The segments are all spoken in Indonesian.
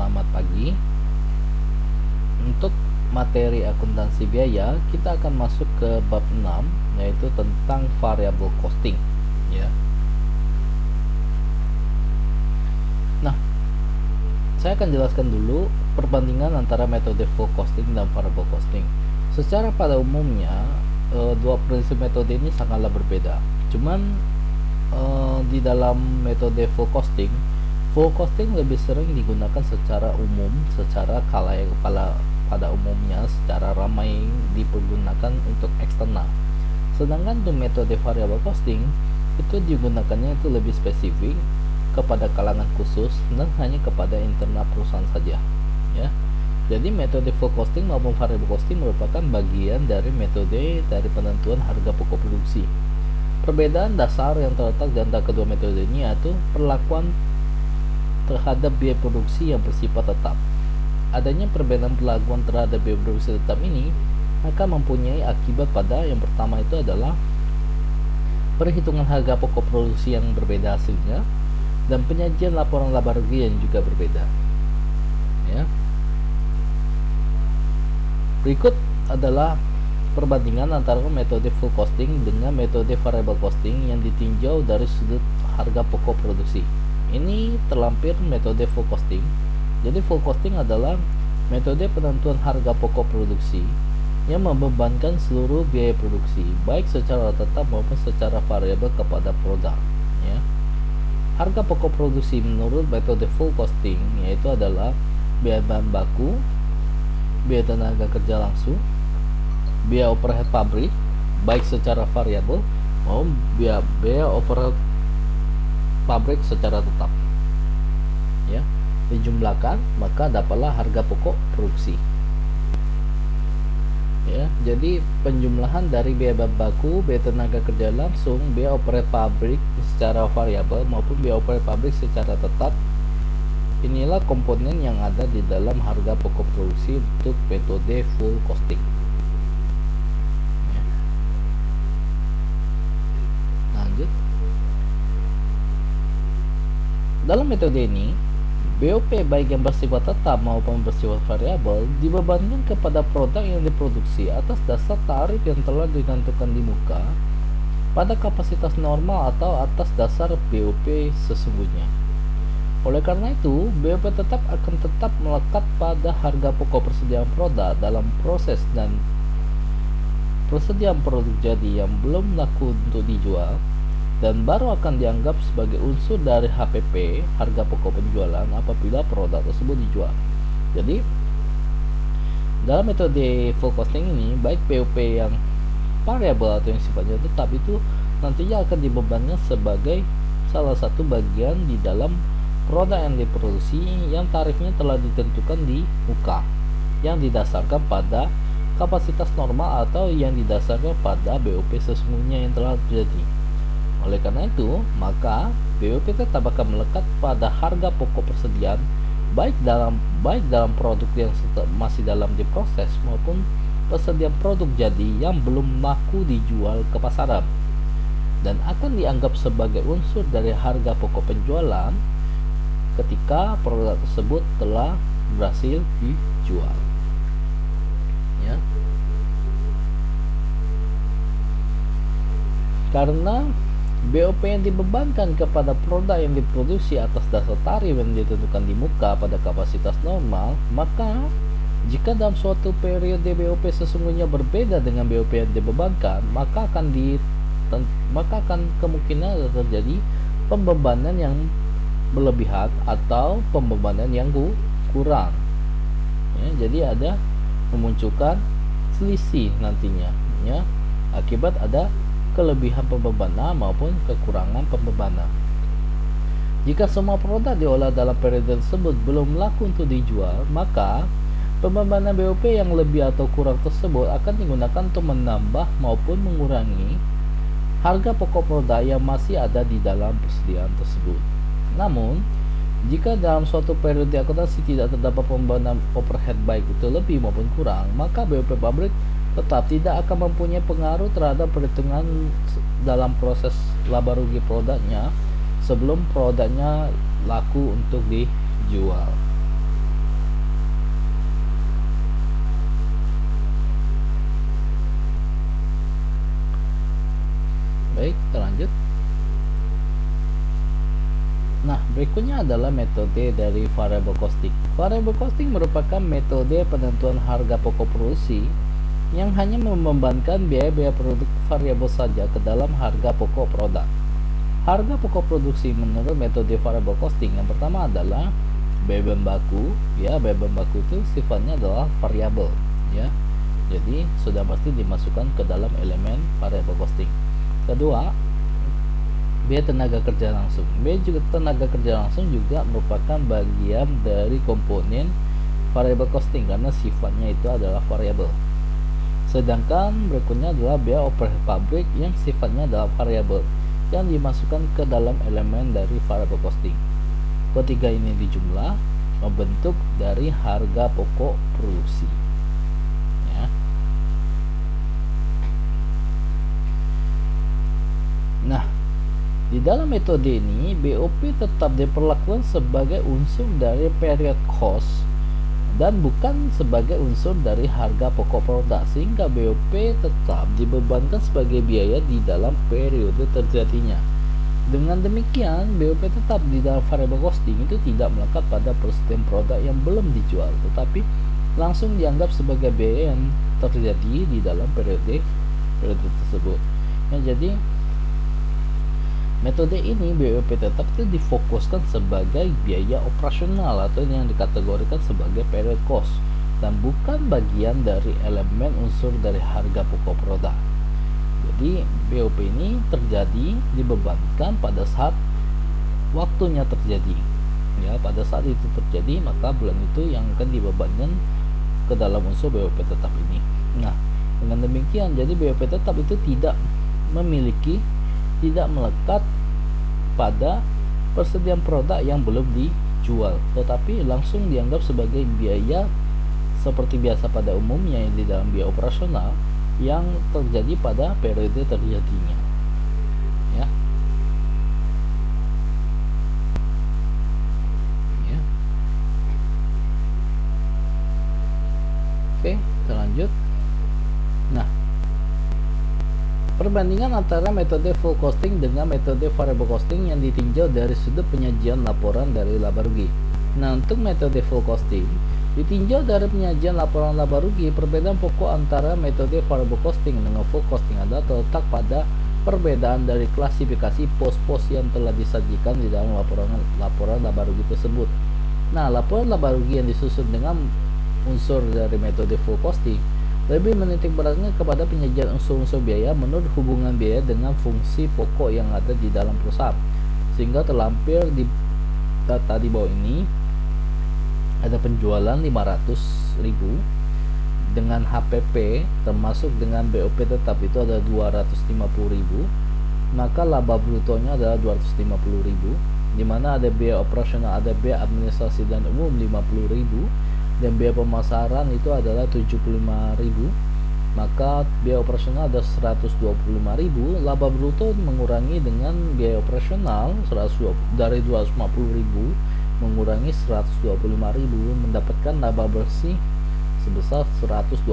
Selamat pagi. Untuk materi akuntansi biaya, kita akan masuk ke bab 6, yaitu tentang variable costing, ya. Nah, saya akan jelaskan dulu perbandingan antara metode full costing dan variable costing. Secara pada umumnya, dua prinsip metode ini sangatlah berbeda. Cuman di dalam metode full costing lebih sering digunakan secara umum, secara pada umumnya secara ramai dipergunakan untuk eksternal. Sedangkan untuk metode variable costing itu digunakannya itu lebih spesifik kepada kalangan khusus dan hanya kepada internal perusahaan saja, ya. Jadi metode full costing maupun variable costing merupakan bagian dari metode dari penentuan harga pokok produksi. Perbedaan dasar yang terletak di antara kedua metode ini yaitu perlakuan terhadap biaya produksi yang bersifat tetap. Adanya perbedaan perlakuan terhadap biaya produksi tetap ini akan mempunyai akibat pada yang pertama itu adalah perhitungan harga pokok produksi yang berbeda hasilnya dan penyajian laporan laba rugi yang juga berbeda. Ya. Berikut adalah perbandingan antara metode full costing dengan metode variable costing yang ditinjau dari sudut harga pokok produksi. Ini terlampir metode full costing. Jadi full costing adalah metode penentuan harga pokok produksi yang membebankan seluruh biaya produksi, baik secara tetap maupun secara variabel kepada produk, ya. Harga pokok produksi menurut metode full costing yaitu adalah biaya bahan baku, biaya tenaga kerja langsung, biaya overhead pabrik baik secara variabel maupun biaya overhead pabrik secara tetap, ya. Dijumlahkan maka dapatlah harga pokok produksi, ya. Jadi penjumlahan dari biaya bahan baku, biaya tenaga kerja langsung, biaya overhead pabrik secara variabel maupun biaya overhead pabrik secara tetap, inilah komponen yang ada di dalam harga pokok produksi untuk metode full costing. Lanjut. Dalam metode ini, BOP baik yang bersifat tetap maupun bersifat variabel dibebankan kepada produk yang diproduksi atas dasar tarif yang telah ditentukan di muka pada kapasitas normal atau atas dasar BOP sesungguhnya. Oleh karena itu, BOP tetap akan tetap melekat pada harga pokok persediaan produk dalam proses dan persediaan produk jadi yang belum laku untuk dijual, dan baru akan dianggap sebagai unsur dari HPP, harga pokok penjualan, apabila produk tersebut dijual. Jadi, dalam metode full costing ini, baik BOP yang variabel atau yang sifatnya tetap itu nantinya akan dibebankan sebagai salah satu bagian di dalam produk yang diproduksi yang tarifnya telah ditentukan di muka, yang didasarkan pada kapasitas normal atau yang didasarkan pada BOP sesungguhnya yang telah terjadi. Oleh karena itu, maka BOP tetap akan melekat pada harga pokok persediaan baik dalam produk yang masih dalam diproses maupun persediaan produk jadi yang belum laku dijual ke pasaran, dan akan dianggap sebagai unsur dari harga pokok penjualan ketika produk tersebut telah berhasil dijual, ya. Karena BOP yang dibebankan kepada produk yang diproduksi atas dasar tarif yang ditentukan di muka pada kapasitas normal, maka jika dalam suatu periode BOP sesungguhnya berbeda dengan BOP yang dibebankan, maka akan kemungkinan terjadi pembebanan yang berlebihan atau pembebanan yang kurang, ya. Jadi ada memunculkan selisih nantinya, ya, akibat ada kelebihan pembebanan maupun kekurangan pembebanan. Jika semua produk diolah dalam periode tersebut belum laku untuk dijual, maka pembebanan BOP yang lebih atau kurang tersebut akan digunakan untuk menambah maupun mengurangi harga pokok produk yang masih ada di dalam persediaan tersebut. Namun, jika dalam suatu periode akuntansi tidak terdapat pembebanan overhead baik itu lebih maupun kurang, maka BOP pabrik tetap tidak akan mempunyai pengaruh terhadap perhitungan dalam proses laba rugi produknya sebelum produknya laku untuk dijual. Baik, kita lanjut. Nah, berikutnya adalah metode dari variable costing. Variable costing merupakan metode penentuan harga pokok produksi yang hanya membebankan biaya-biaya produk variabel saja ke dalam harga pokok produk. Harga pokok produksi menurut metode variable costing yang pertama adalah biaya bahan baku. Ya, biaya bahan baku itu sifatnya adalah variabel, ya. Jadi sudah pasti dimasukkan ke dalam elemen variable costing. Kedua, biaya tenaga kerja langsung. Biaya juga tenaga kerja langsung juga merupakan bagian dari komponen variable costing karena sifatnya itu adalah variabel. Sedangkan berikutnya adalah biaya operasi pabrik yang sifatnya adalah variabel yang dimasukkan ke dalam elemen dari variable costing. Ketiga ini dijumlah membentuk dari harga pokok produksi. Ya. Nah, di dalam metode ini, BOP tetap diperlakukan sebagai unsur dari period cost dan bukan sebagai unsur dari harga pokok produk, sehingga BOP tetap dibebankan sebagai biaya di dalam periode terjadinya. Dengan demikian, BOP tetap di dalam variable costing itu tidak melekat pada persediaan produk yang belum dijual, tetapi langsung dianggap sebagai biaya yang terjadi di dalam periode tersebut. Nah, jadi metode ini BOP tetap itu difokuskan sebagai biaya operasional atau yang dikategorikan sebagai period cost dan bukan bagian dari elemen unsur dari harga pokok produk. Jadi BOP ini terjadi dibebankan pada saat waktunya terjadi. Ya, pada saat itu terjadi maka bulan itu yang akan dibebankan ke dalam unsur BOP tetap ini. Nah, dengan demikian jadi BOP tetap itu tidak melekat pada persediaan produk yang belum dijual, tetapi langsung dianggap sebagai biaya seperti biasa pada umumnya yang di dalam biaya operasional yang terjadi pada periode terjadinya. Ya. Ya. Oke, kita lanjut. Nah, perbandingan antara metode full costing dengan metode variable costing yang ditinjau dari sudut penyajian laporan dari laba rugi. Nah, untuk metode full costing ditinjau dari penyajian laporan laba rugi, perbedaan pokok antara metode variable costing dengan full costing adalah terletak pada perbedaan dari klasifikasi pos-pos yang telah disajikan di dalam laporan laba rugi tersebut. Nah, laporan laba rugi yang disusun dengan unsur dari metode full costing lebih menitik beratkan kepada penyajian unsur-unsur biaya menurut hubungan biaya dengan fungsi pokok yang ada di dalam perusahaan, sehingga terlampir di data di bawah ini ada penjualan 500.000 dengan HPP termasuk dengan BOP tetap itu ada 250.000, maka laba brutonya adalah 250.000, di mana ada biaya operasional, ada biaya administrasi dan umum 50.000 dan biaya pemasaran itu adalah 75.000, maka biaya operasional ada 125.000. Laba bruto mengurangi dengan biaya operasional dari 250.000 mengurangi 125.000 mendapatkan laba bersih sebesar 125.000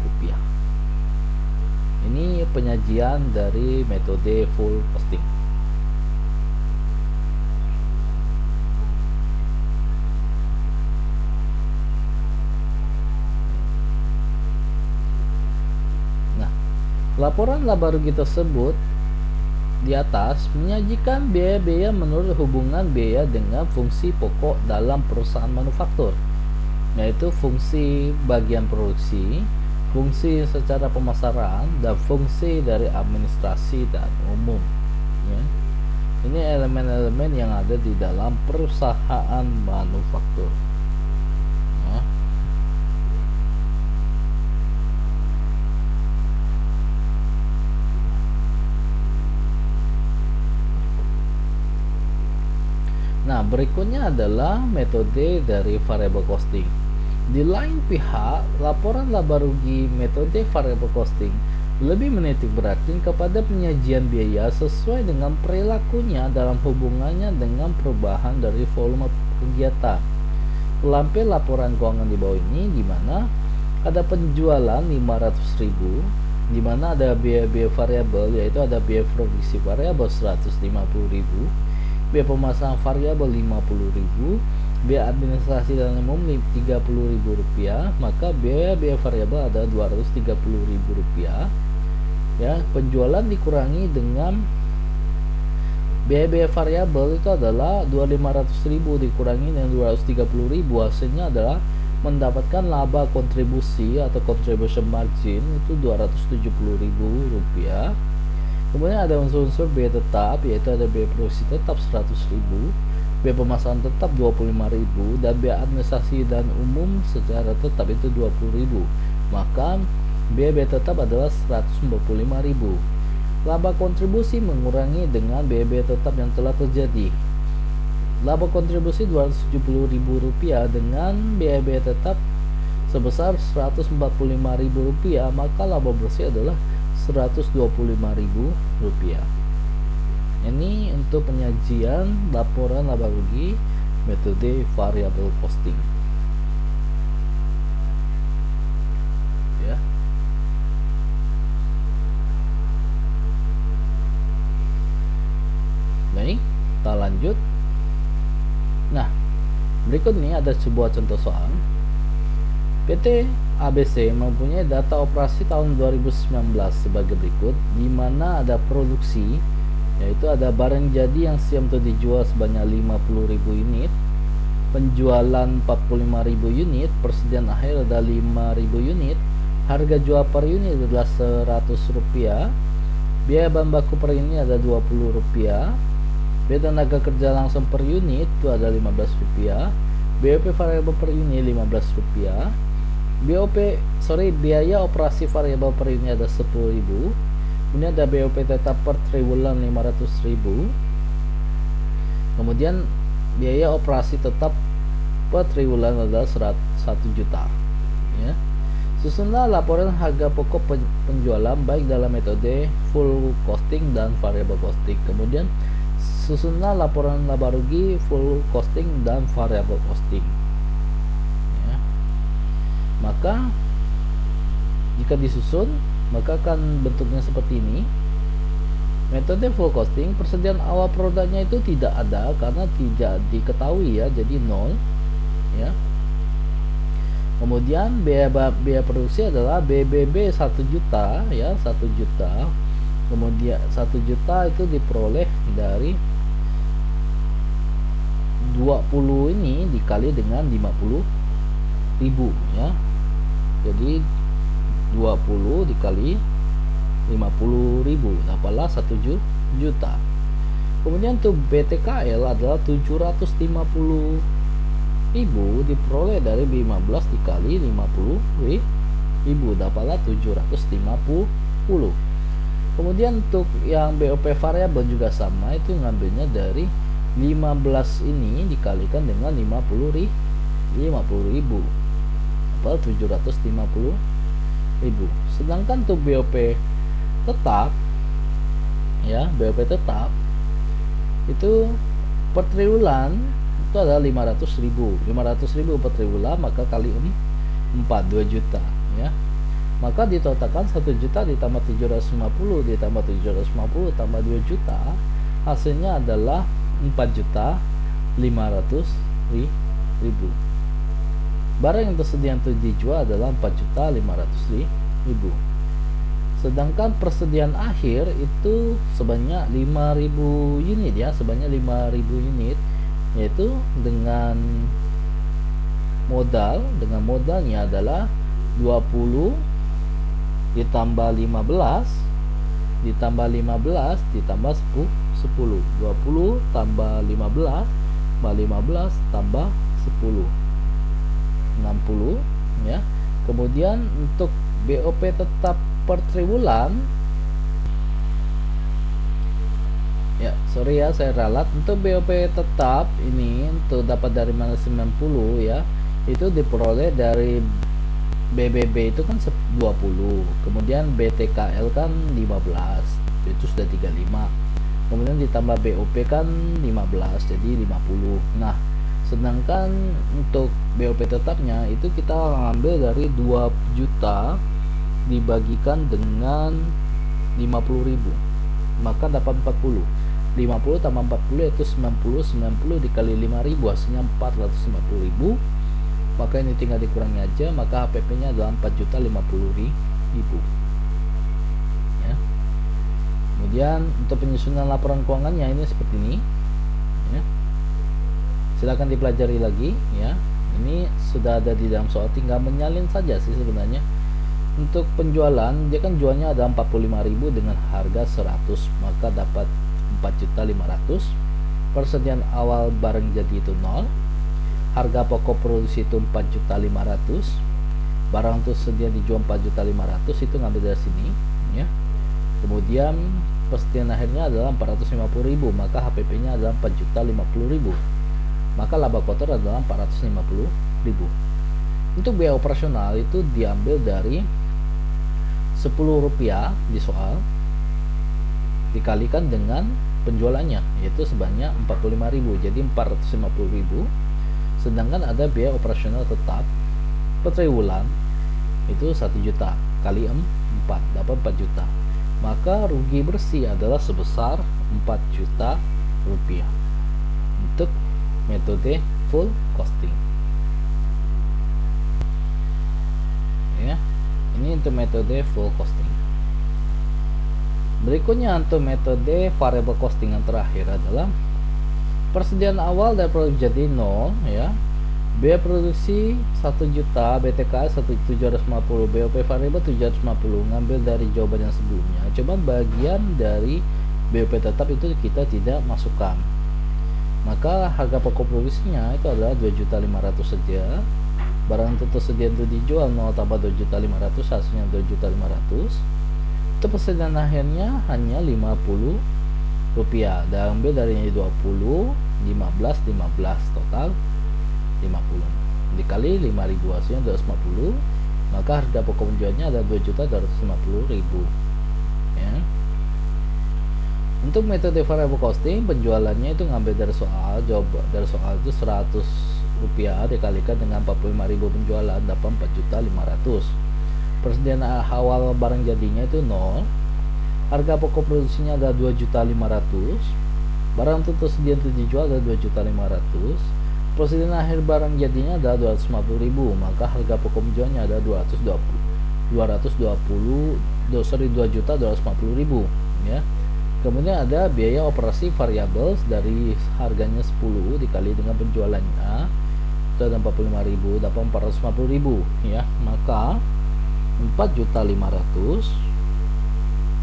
rupiah. Ini penyajian dari metode full costing. Laporan laba rugi tersebut di atas menyajikan biaya-biaya menurut hubungan biaya dengan fungsi pokok dalam perusahaan manufaktur, yaitu fungsi bagian produksi, fungsi secara pemasaran, dan fungsi dari administrasi dan umum. Ya. Ini elemen-elemen yang ada di dalam perusahaan manufaktur. Ya. Nah, berikutnya adalah metode dari variable costing. Di lain pihak, laporan laba rugi metode variable costing lebih menitik beratkan kepada penyajian biaya sesuai dengan perilakunya dalam hubungannya dengan perubahan dari volume kegiatan. Lampir laporan keuangan di bawah ini di mana ada penjualan 500.000 di mana ada biaya-biaya variabel, yaitu ada biaya produksi variabel 150.000, biaya pemasangan variabel 50.000, biaya administrasi dan umum 30.000 rupiah, maka biaya variabel ada 230.000 rupiah. Ya, penjualan dikurangi dengan biaya variabel itu adalah 2.500.000 dikurangi dengan 230.000, hasilnya adalah mendapatkan laba kontribusi atau contribution margin itu 270.000 rupiah. Kemudian ada unsur-unsur biaya tetap, yaitu ada biaya produksi tetap 100.000, biaya pemasangan tetap 25.000, dan biaya administrasi dan umum secara tetap itu 20.000. Maka biaya tetap adalah 145.000. Laba kontribusi mengurangi dengan biaya tetap yang telah terjadi. Laba kontribusi 270.000 rupiah dengan biaya tetap sebesar 145.000 rupiah, maka laba bersih adalah 125.000 rupiah. Ini untuk penyajian laporan laba rugi metode variable costing. Ya. Baik, kita lanjut. Nah, berikut ini ada sebuah contoh soal. PT ABC mempunyai data operasi tahun 2019 sebagai berikut, di mana ada produksi, yaitu ada barang jadi yang siap untuk dijual sebanyak 50.000 unit, penjualan 45.000 unit, persediaan akhir ada 5.000 unit, harga jual per unit adalah 100 rupiah, biaya bahan baku per unit ada 20 rupiah, biaya tenaga kerja langsung per unit itu ada 15 rupiah, BOP variabel per unit 15 rupiah, biaya operasi variabel per unit ada 10.000, kemudian ada BOP tetap per triwulan 500.000, kemudian biaya operasi tetap per triwulan adalah 1 juta. Ya. Susunlah laporan harga pokok penjualan baik dalam metode full costing dan variable costing. Kemudian susunlah laporan laba rugi full costing dan variable costing. Ya. Maka jika disusun, maka akan bentuknya seperti ini. Metode full costing, persediaan awal produknya itu tidak ada karena tidak diketahui ya, jadi 0 ya. Kemudian biaya produksi adalah BBB 1 juta ya, 1 juta. Kemudian 1 juta itu diperoleh dari 20 ini dikali dengan 50.000 ya. Jadi 20 dikali 50.000 dapatlah 1 juta. Kemudian untuk BTKL adalah 750.000 diperoleh dari 15 dikali 50.000 dapatlah 750. Kemudian untuk yang BOP variabel juga sama, itu ngambilnya dari 15 ini dikalikan dengan 50.000 dapat 750.000. Sedangkan untuk BOP tetap ya, BOP tetap itu per triwulan itu adalah 500.000 per triwulan, maka kali 4 2 juta ya. Maka ditotalkan 1 juta ditambah 750 ditambah 750 tambah 2 juta, hasilnya adalah 4.500.000. Barang yang tersedia untuk dijual adalah 4.500.000. Sedangkan persediaan akhir itu sebanyak 5.000 unit ya, sebanyak 5.000 unit, yaitu dengan modalnya adalah 20 ditambah 15 ditambah 10 20 tambah 15 tambah 10 60 ya. Kemudian untuk BOP tetap per triwulan ya, sorry ya saya ralat. Untuk BOP tetap ini untuk dapat dari mana 90 ya, itu diperoleh dari BBB itu kan 20, kemudian BTKL kan 15, itu sudah 35, kemudian ditambah BOP kan 15 jadi 50. Nah, sedangkan untuk BOP tetapnya itu kita ambil dari 2 juta dibagikan dengan 50.000, maka dapat 40. 50 tambah 40 yaitu 90. 90 dikali 5.000 hasilnya 450.000. Maka ini tinggal dikurangi aja, maka HPP nya adalah 4.050.000 ya. Kemudian untuk penyusunan laporan keuangannya ini seperti ini ya. Silakan dipelajari lagi ya. Ini sudah ada di dalam soal, tinggal menyalin saja sih sebenarnya. Untuk penjualan, dia kan jualnya ada 45.000 dengan harga 100, maka dapat 4.500.000. Persediaan awal barang jadi itu 0. Harga pokok produksi itu 4.500.000. Barang itu sedia dijual 4.500.000, itu ngambil dari sini ya. Kemudian persediaan akhirnya adalah 450.000, maka HPP-nya adalah 4.050.000. Maka laba kotor adalah 450.000. Untuk biaya operasional itu diambil dari Rp10 di soal dikalikan dengan penjualannya, yaitu sebanyak 45.000, jadi 450.000. Sedangkan ada biaya operasional tetap per triwulan itu 1 juta kali 4 dapat 4 juta. Maka rugi bersih adalah sebesar 4 juta rupiah untuk metode full costing ya. Ini untuk metode full costing. Berikutnya untuk metode variable costing yang terakhir adalah persediaan awal dari produk jadi 0 ya. Biaya produksi 1 juta, BTK 1.750, BOP variable 750, ngambil dari jawaban yang sebelumnya. Coba bagian dari BOP tetap itu kita tidak masukkan. Maka harga pokok produksinya itu adalah 2.500.000 saja. Barang itu tersedia untuk dijual 0 tambah 2.500.000 hasilnya 2.500.000. Itu persediaan akhirnya hanya 50 rupiah, dan ambil dari 20, 15, 15 total 50 dikali 5.000 hasilnya 250, maka harga pokok penjualnya ada 2.250.000 ya. Untuk metode variable costing, penjualannya itu ngambil dari soal, jawab dari soal itu 100 rupiah dikalikan dengan 45.000 penjualan dapat 4.500.000. Persediaan awal barang jadinya itu 0. Harga pokok produksinya ada 2.500.000. Barang itu tersedia untuk dijual ada 2.500.000. Persediaan akhir barang jadinya ada 250.000, maka harga pokok penjualnya ada 2.250.000 ya. Kemudian ada biaya operasi variabel dari harganya 10 dikali dengan penjualannya itu ada 45.000 dapat 450.000 ya. Maka 4.500.000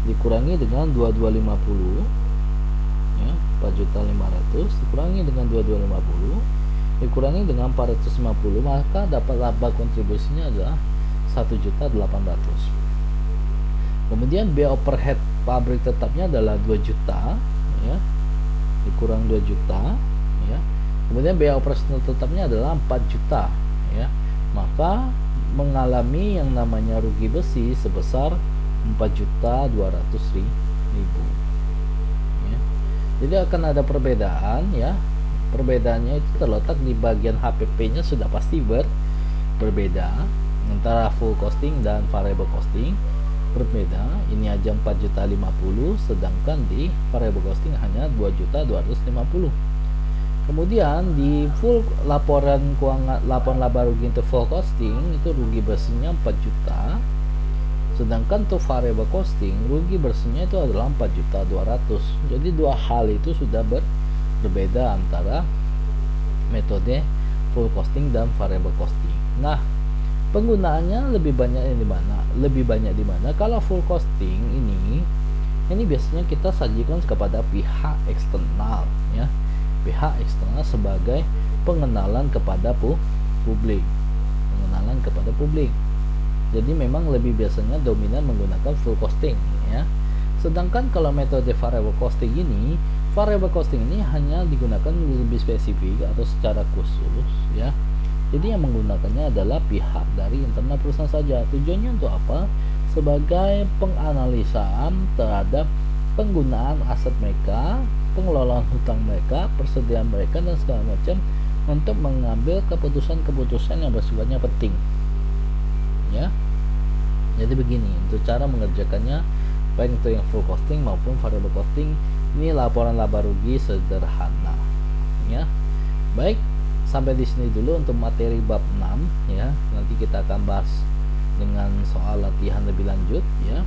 dikurangi dengan 2.250 ya, 4.500.000 dikurangi dengan 2.250 dikurangi dengan 450, maka dapat laba kontribusinya adalah 1.800.000. Kemudian biaya overhead pabrik tetapnya adalah 2 juta ya, dikurang 2 juta ya. Kemudian biaya operasional tetapnya adalah 4 juta ya, maka mengalami yang namanya rugi bersih sebesar 4.200.000 ya. Jadi akan ada perbedaan ya. Perbedaannya itu terletak di bagian HPP nya sudah pasti berbeda antara full costing dan variable costing. Berbeda, ini aja 4.050.000 sedangkan di variable costing hanya 2.250.000. Kemudian di full laporan keuangan, laporan laba rugi untuk full costing itu rugi bersihnya 4 juta, sedangkan untuk variable costing rugi bersihnya itu adalah 4.200.000. Jadi dua hal itu sudah berbeda antara metode full costing dan variable costing. Nah, penggunaannya lebih banyak di mana? Lebih banyak di mana? Kalau full costing ini biasanya kita sajikan kepada pihak eksternal ya. Pihak eksternal sebagai pengenalan kepada publik. Pengenalan kepada publik. Jadi memang lebih biasanya dominan menggunakan full costing ya. Sedangkan kalau metode variable costing ini hanya digunakan lebih spesifik atau secara khusus ya. Jadi yang menggunakannya adalah pihak dari internal perusahaan saja. Tujuannya untuk apa? Sebagai penganalisaan terhadap penggunaan aset mereka, pengelolaan hutang mereka, persediaan mereka dan segala macam untuk mengambil keputusan-keputusan yang bersifatnya penting. Ya. Jadi begini, untuk cara mengerjakannya baik itu yang full costing maupun variable costing, ini laporan laba rugi sederhana ya. Baik, sampai di sini dulu untuk materi bab 6 ya. Nanti kita akan bahas dengan soal latihan lebih lanjut ya.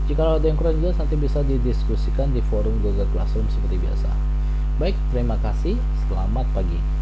Jika ada yang kurang jelas nanti bisa didiskusikan di forum Google Classroom seperti biasa. Baik, terima kasih. Selamat pagi.